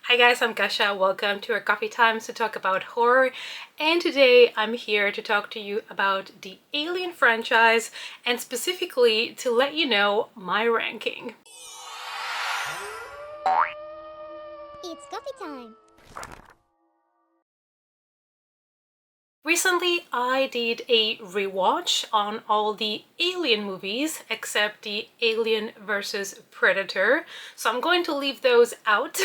Hi guys, I'm Kasha. Welcome to our coffee times to talk about horror. And today I'm here to talk to you about the Alien franchise and specifically to let you know my ranking. It's coffee time. Recently, I did a rewatch on all the Alien movies except the Alien versus Predator, so I'm going to leave those out.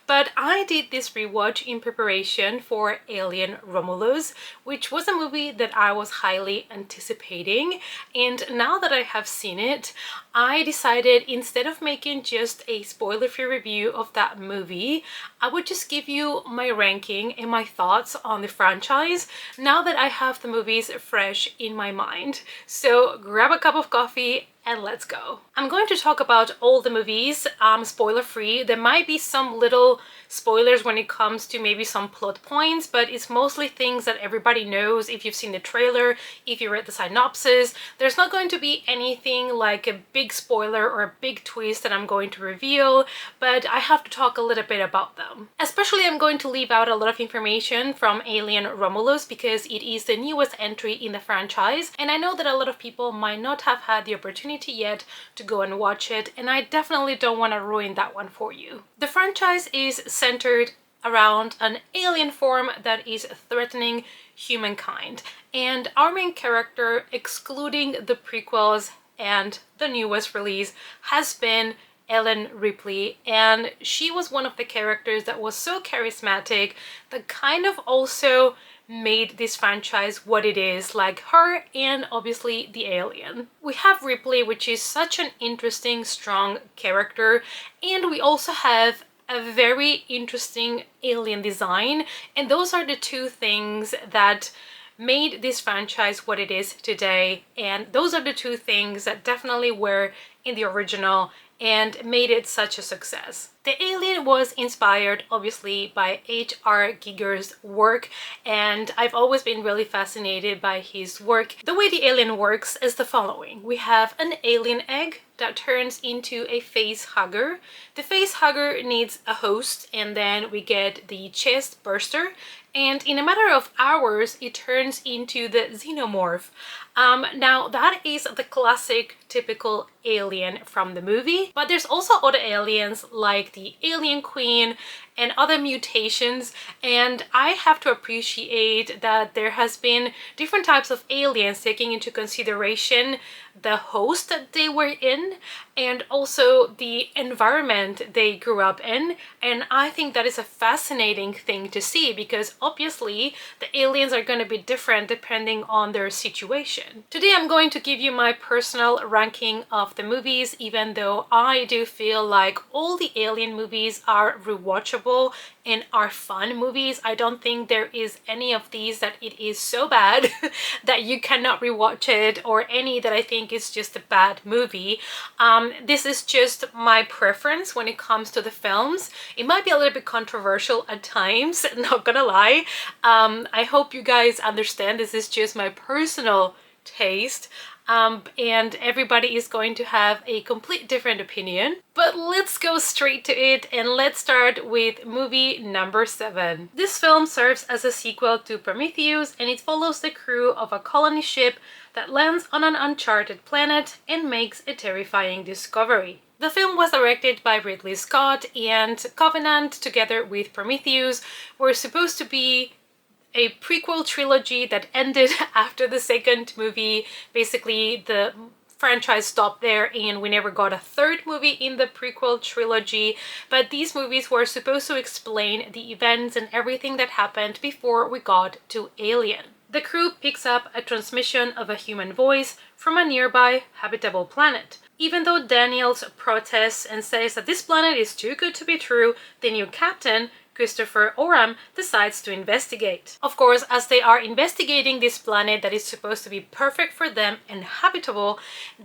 But I did this rewatch in preparation for Alien Romulus, which was a movie that I was highly anticipating. And now that I have seen it, I decided instead of making just a spoiler-free review of that movie, I would just give you my ranking and my thoughts on the franchise now that I have the movies fresh in my mind. So grab a cup of coffee and let's go. I'm going to talk about all the movies, spoiler free. There might be some little spoilers when it comes to maybe some plot points, but it's mostly things that everybody knows if you've seen the trailer, if you read the synopsis. There's not going to be anything like a big spoiler or a big twist that I'm going to reveal, but I have to talk a little bit about them. Especially I'm going to leave out a lot of information from Alien Romulus because it is the newest entry in the franchise, and I know that a lot of people might not have had the opportunity yet to go and watch it, and I definitely don't want to ruin that one for you. The franchise is centered around an alien form that is threatening humankind, and our main character, excluding the prequels and the newest release, has been Ellen Ripley, and she was one of the characters that was so charismatic that kind of also made this franchise what it is, like her and obviously the alien. We have Ripley, which is such an interesting, strong character, and we also have a very interesting alien design, and those are the two things that made this franchise what it is today, and those are the two things that definitely were in the original and made it such a success. The Alien was inspired obviously by H.R. Giger's work, and I've always been really fascinated by his work. The way the alien works is the following. We have an alien egg that turns into a face hugger. The face hugger needs a host, and then we get the chest burster, and in a matter of hours it turns into the xenomorph. Now that is the classic typical alien from the movie, but there's also other aliens like the alien queen and other mutations, and I have to appreciate that there has been different types of aliens taking into consideration the host that they were in and also the environment they grew up in, and I think that is a fascinating thing to see because obviously the aliens are going to be different depending on their situation. Today I'm going to give you my personal ranking of the movies, even though I do feel like all the alien movies are rewatchable and are fun movies. I don't think there is any of these that it is so bad that you cannot rewatch it, or any that I think is just a bad movie. This is just my preference when it comes to the films. It might be a little bit controversial at times, not gonna lie. I hope you guys understand this is just my personal taste. And everybody is going to have a complete different opinion. But let's go straight to it, and let's start with movie number 7. This film serves as a sequel to Prometheus, and it follows the crew of a colony ship that lands on an uncharted planet and makes a terrifying discovery. The film was directed by Ridley Scott, and Covenant, together with Prometheus, were supposed to be a prequel trilogy that ended after the second movie. Basically, the franchise stopped there and we never got a third movie in the prequel trilogy, but these movies were supposed to explain the events and everything that happened before we got to Alien. The crew picks up a transmission of a human voice from a nearby habitable planet. Even though Daniels protests and says that this planet is too good to be true, the new captain, Christopher Oram, decides to investigate. Of course, as they are investigating this planet that is supposed to be perfect for them and habitable,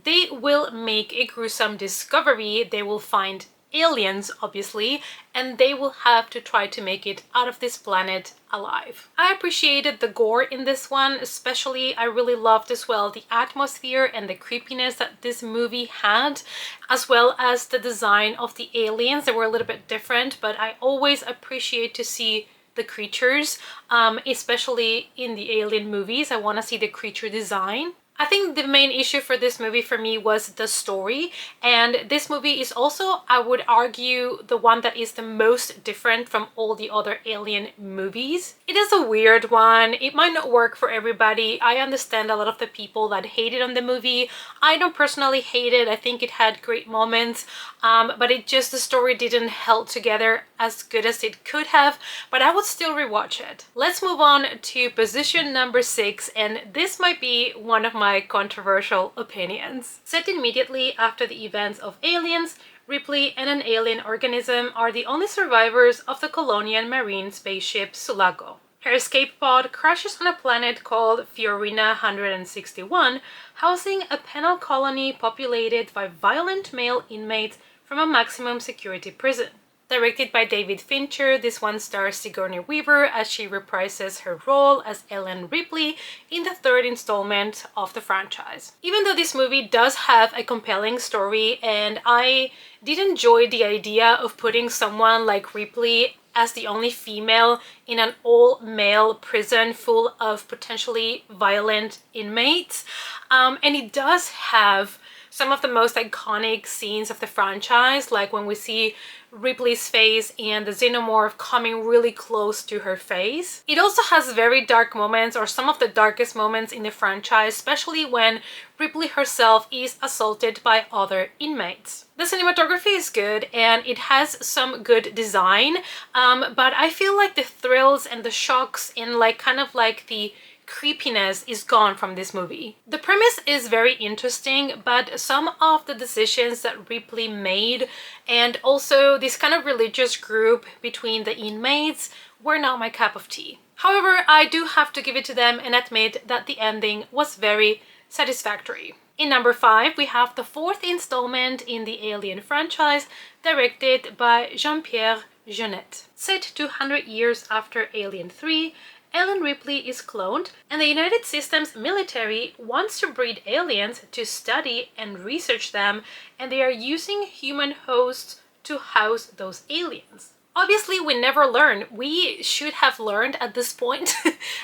they will make a gruesome discovery. They will find aliens, obviously, and they will have to try to make it out of this planet alive. I appreciated the gore in this one, especially I really loved as well the atmosphere and the creepiness that this movie had, as well as the design of the aliens. They were a little bit different, but I always appreciate to see the creatures, especially in the alien movies. I want to see the creature design. I think the main issue for this movie for me was the story, and this movie is also, I would argue, the one that is the most different from all the other Alien movies. It is a weird one. It might not work for everybody. I understand a lot of the people that hated on the movie. I don't personally hate it. I think it had great moments, but the story didn't held together as good as it could have, but I would still rewatch it. Let's move on to position number 6, and this might be one of my controversial opinions. Set immediately after the events of Aliens, Ripley and an alien organism are the only survivors of the Colonian marine spaceship Sulaco. Her escape pod crashes on a planet called Fiorina 161, housing a penal colony populated by violent male inmates from a maximum security prison. Directed by David Fincher, this one stars Sigourney Weaver as she reprises her role as Ellen Ripley in the third installment of the franchise. Even though this movie does have a compelling story, and I did enjoy the idea of putting someone like Ripley as the only female in an all-male prison full of potentially violent inmates, and it does have some of the most iconic scenes of the franchise, like when we see Ripley's face and the xenomorph coming really close to her face. It also has very dark moments, or some of the darkest moments in the franchise, especially when Ripley herself is assaulted by other inmates. The cinematography is good and it has some good design, but I feel like the thrills and the shocks and the creepiness is gone from this movie. The premise is very interesting, but some of the decisions that Ripley made and also this kind of religious group between the inmates were not my cup of tea. However, I do have to give it to them and admit that the ending was very satisfactory. In number 5, we have the fourth installment in the Alien franchise, directed by Jean-Pierre Jeunet. Set 200 years after Alien 3, Ellen Ripley is cloned, and the United Systems military wants to breed aliens to study and research them, and they are using human hosts to house those aliens. Obviously, we never learn. We should have learned at this point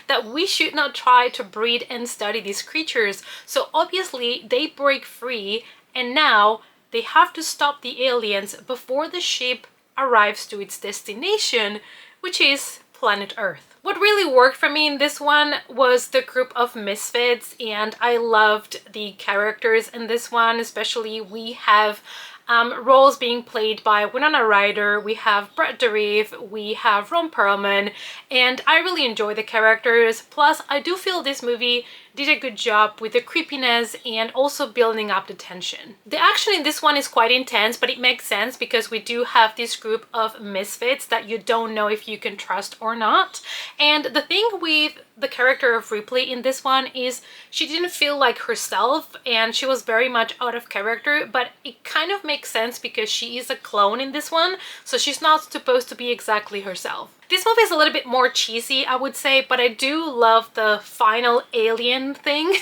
that we should not try to breed and study these creatures. So obviously, they break free, and now they have to stop the aliens before the ship arrives to its destination, which is planet Earth. What really worked for me in this one was the group of misfits, and I loved the characters in this one. Especially we have roles being played by Winona Ryder, we have Brett Dourif, we have Ron Perlman, and I really enjoy the characters. Plus, I do feel this movie did a good job with the creepiness and also building up the tension. The action in this one is quite intense, but it makes sense because we do have this group of misfits that you don't know if you can trust or not. And the thing with the character of Ripley in this one is she didn't feel like herself, and she was very much out of character, but it kind of makes sense because she is a clone in this one, so she's not supposed to be exactly herself. This movie is a little bit more cheesy, I would say, but I do love the final alien thing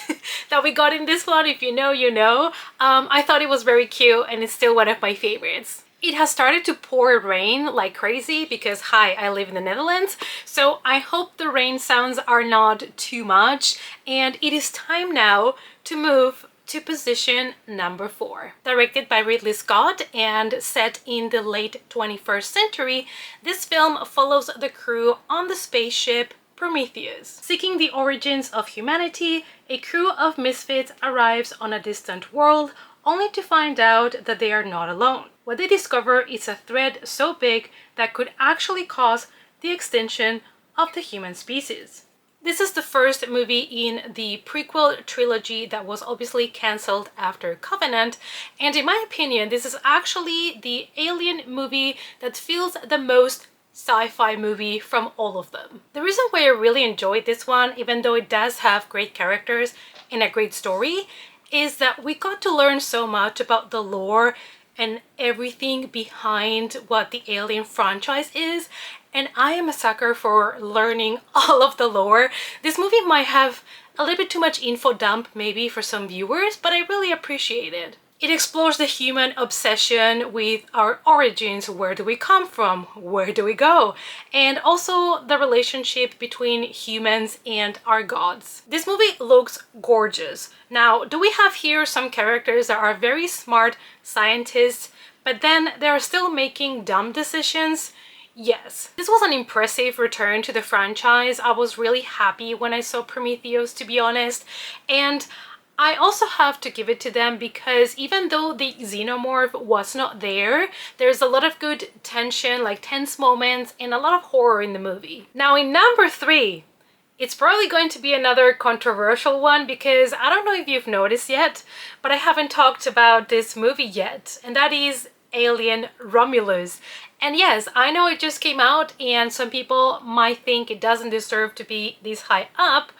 that we got in this one. If you know, you know. I thought it was very cute, and it's still one of my favorites. It has started to pour rain like crazy because, hi, I live in the Netherlands, so I hope the rain sounds are not too much, and it is time now to move to position number 4. Directed by Ridley Scott and set in the late 21st century, this film follows the crew on the spaceship Prometheus. Seeking the origins of humanity, a crew of misfits arrives on a distant world only to find out that they are not alone. What they discover is a threat so big that could actually cause the extinction of the human species. This is the first movie in the prequel trilogy that was obviously cancelled after Covenant, and in my opinion, this is actually the Alien movie that feels the most sci-fi movie from all of them. The reason why I really enjoyed this one, even though it does have great characters and a great story, is that we got to learn so much about the lore and everything behind what the Alien franchise is. And I am a sucker for learning all of the lore. This movie might have a little bit too much info dump maybe for some viewers, but I really appreciate it. It explores the human obsession with our origins. Where do we come from? Where do we go? And also the relationship between humans and our gods. This movie looks gorgeous. Now, do we have here some characters that are very smart scientists, but then they're still making dumb decisions? Yes. This was an impressive return to the franchise. I was really happy when I saw Prometheus, to be honest. And I also have to give it to them because even though the xenomorph was not there, there's a lot of good tension, like tense moments, and a lot of horror in the movie. Now in number 3, it's probably going to be another controversial one because I don't know if you've noticed yet, but I haven't talked about this movie yet, and that is Alien Romulus. And yes, I know it just came out and some people might think it doesn't deserve to be this high up,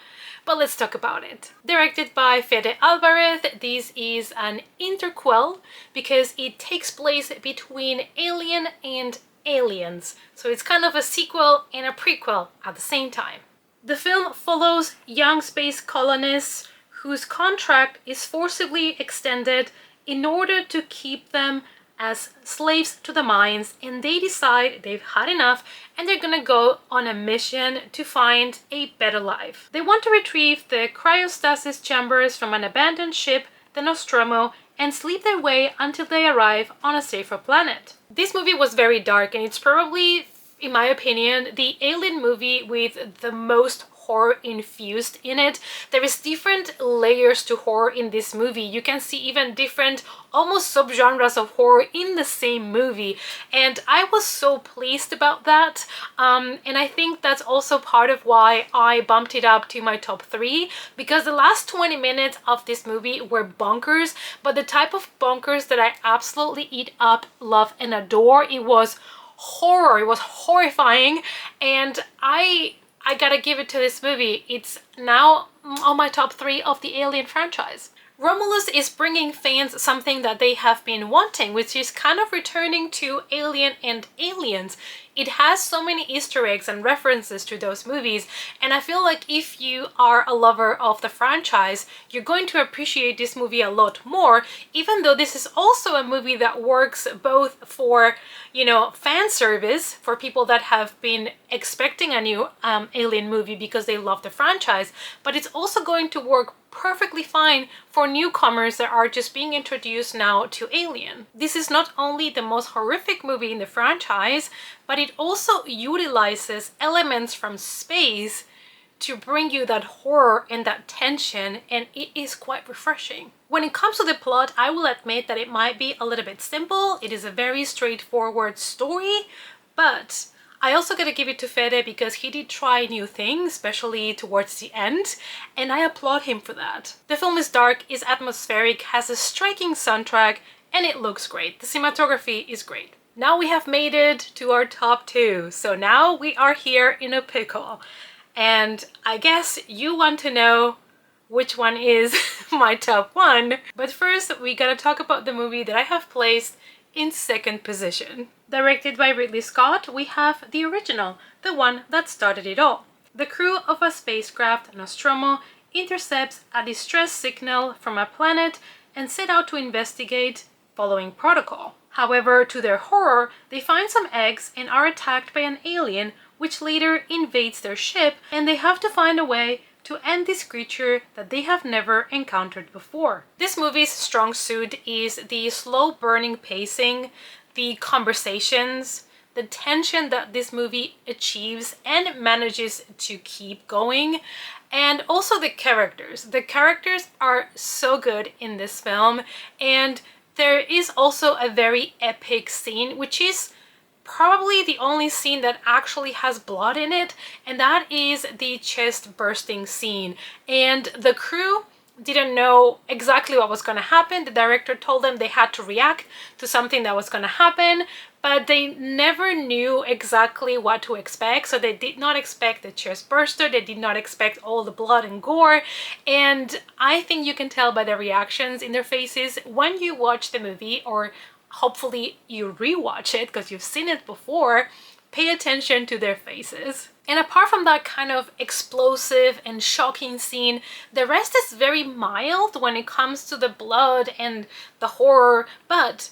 but let's talk about it. Directed by Fede Alvarez, this is an interquel because it takes place between Alien and Aliens. So it's kind of a sequel and a prequel at the same time. The film follows young space colonists whose contract is forcibly extended in order to keep them as slaves to the mines, and they decide they've had enough and they're gonna go on a mission to find a better life. They want to retrieve the cryostasis chambers from an abandoned ship, the Nostromo, and sleep their way until they arrive on a safer planet. This movie was very dark and it's probably, in my opinion, the Alien movie with the most horror infused in it. There is different layers to horror in this movie. You can see even different almost subgenres of horror in the same movie, and I was so pleased about that, and I think that's also part of why I bumped it up to my top 3, because the last 20 minutes of this movie were bonkers, but the type of bonkers that I absolutely eat up, love, and adore. It was horror, it was horrifying, and I gotta give it to this movie. It's now on my top 3 of the Alien franchise. Romulus is bringing fans something that they have been wanting, which is kind of returning to Alien and Aliens. It has so many Easter eggs and references to those movies, and I feel like if you are a lover of the franchise, you're going to appreciate this movie a lot more, even though this is also a movie that works both for, you know, fan service, for people that have been expecting a new Alien movie because they love the franchise, but it's also going to work perfectly fine for newcomers that are just being introduced now to Alien. This is not only the most horrific movie in the franchise, but it also utilizes elements from space to bring you that horror and that tension, and it is quite refreshing. When it comes to the plot, I will admit that it might be a little bit simple. It is a very straightforward story, but I also gotta give it to Fede because he did try new things, especially towards the end, and I applaud him for that. The film is dark, is atmospheric, has a striking soundtrack, and it looks great. The cinematography is great. Now we have made it to our top 2, so now we are here in a pickle. And I guess you want to know which one is my top 1. But first, we gotta talk about the movie that I have placed in second position. Directed by Ridley Scott, we have the original, the one that started it all. The crew of a spacecraft, Nostromo, intercepts a distress signal from a planet and set out to investigate, following protocol. However, to their horror, they find some eggs and are attacked by an alien, which later invades their ship, and they have to find a way to end this creature that they have never encountered before. This movie's strong suit is the slow burning pacing, the conversations, the tension that this movie achieves and manages to keep going, and also the characters. The characters are so good in this film, and there is also a very epic scene, which is probably the only scene that actually has blood in it, and that is the chest bursting scene. And the crew didn't know exactly what was going to happen. The director told them they had to react to something that was going to happen, but they never knew exactly what to expect. So they did not expect the chest burster, they did not expect all the blood and gore, and I think you can tell by the reactions in their faces when you watch the movie, or hopefully you rewatch it because you've seen it before, pay attention to their faces. And apart from that kind of explosive and shocking scene, the rest is very mild when it comes to the blood and the horror, but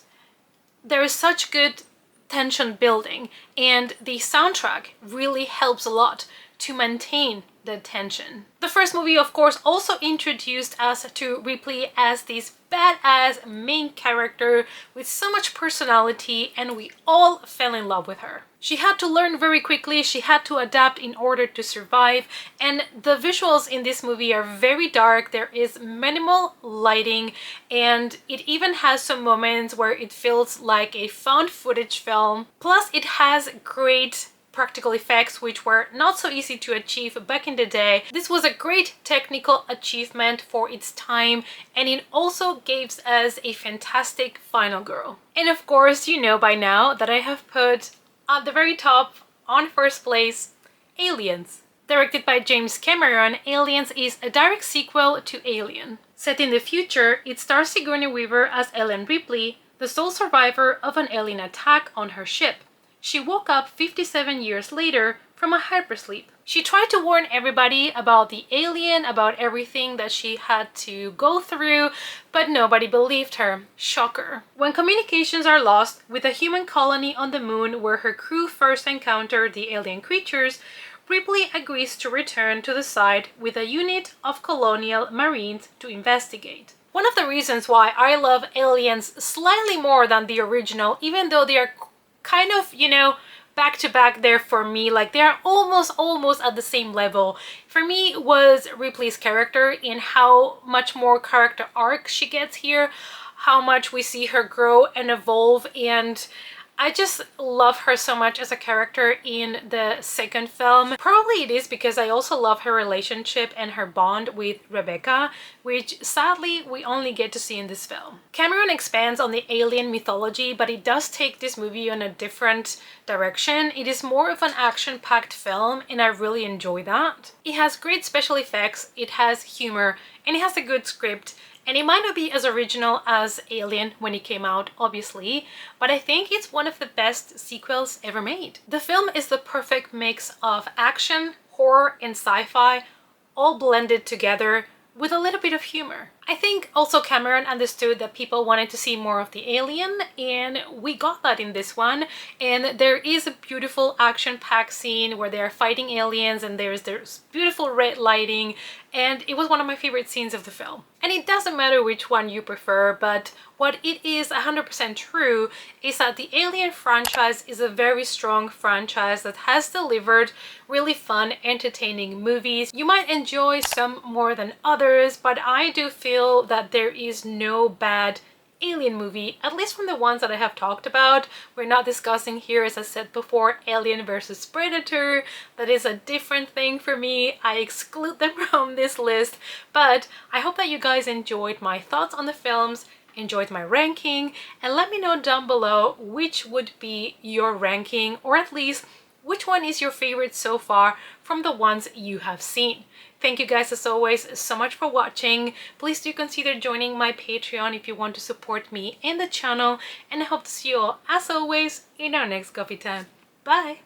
there is such good tension building, and the soundtrack really helps a lot to maintain the tension. The first movie, of course, also introduced us to Ripley as this badass main character with so much personality, and we all fell in love with her. She had to learn very quickly, she had to adapt in order to survive, and the visuals in this movie are very dark. There is minimal lighting, and it even has some moments where it feels like a found footage film. Plus, it has great practical effects, which were not so easy to achieve back in the day. This was a great technical achievement for its time, and it also gave us a fantastic final girl. And of course, you know by now that I have put at the very top, on first place, Aliens. Directed by James Cameron, Aliens is a direct sequel to Alien. Set in the future, it stars Sigourney Weaver as Ellen Ripley, the sole survivor of an alien attack on her ship. She woke up 57 years later from a hypersleep. She tried to warn everybody about the alien, about everything that she had to go through, but nobody believed her. Shocker. When communications are lost with a human colony on the moon where her crew first encountered the alien creatures, Ripley agrees to return to the site with a unit of colonial marines to investigate. One of the reasons why I love Aliens slightly more than the original, even though they are kind of, you know, back to back there for me, like they are almost at the same level. For me, was Ripley's character and how much more character arc she gets here, how much we see her grow and evolve, and I just love her so much as a character in the second film. Probably it is because I also love her relationship and her bond with Rebecca, which sadly we only get to see in this film. Cameron expands on the alien mythology, but it does take this movie in a different direction. It is more of an action-packed film, and I really enjoy that. It has great special effects, it has humor, and it has a good script. And it might not be as original as Alien when it came out, obviously, but I think it's one of the best sequels ever made. The film is the perfect mix of action, horror, and sci-fi, all blended together with a little bit of humor. I think also Cameron understood that people wanted to see more of the alien, and we got that in this one. And there is a beautiful action-packed scene where they are fighting aliens, and there's beautiful red lighting, and it was one of my favorite scenes of the film. And it doesn't matter which one you prefer, but what it is 100% true is that the Alien franchise is a very strong franchise that has delivered really fun, entertaining movies. You might enjoy some more than others, but I do feel that there is no bad Alien movie, at least from the ones that I have talked about. We're not discussing here, as I said before, Alien versus Predator. That is a different thing for me. I exclude them from this list, but I hope that you guys enjoyed my thoughts on the films, enjoyed my ranking, and let me know down below which would be your ranking, or at least which one is your favorite so far from the ones you have seen. Thank you guys as always so much for watching. Please do consider joining my Patreon if you want to support me and the channel, and I hope to see you all as always in our next coffee time. Bye!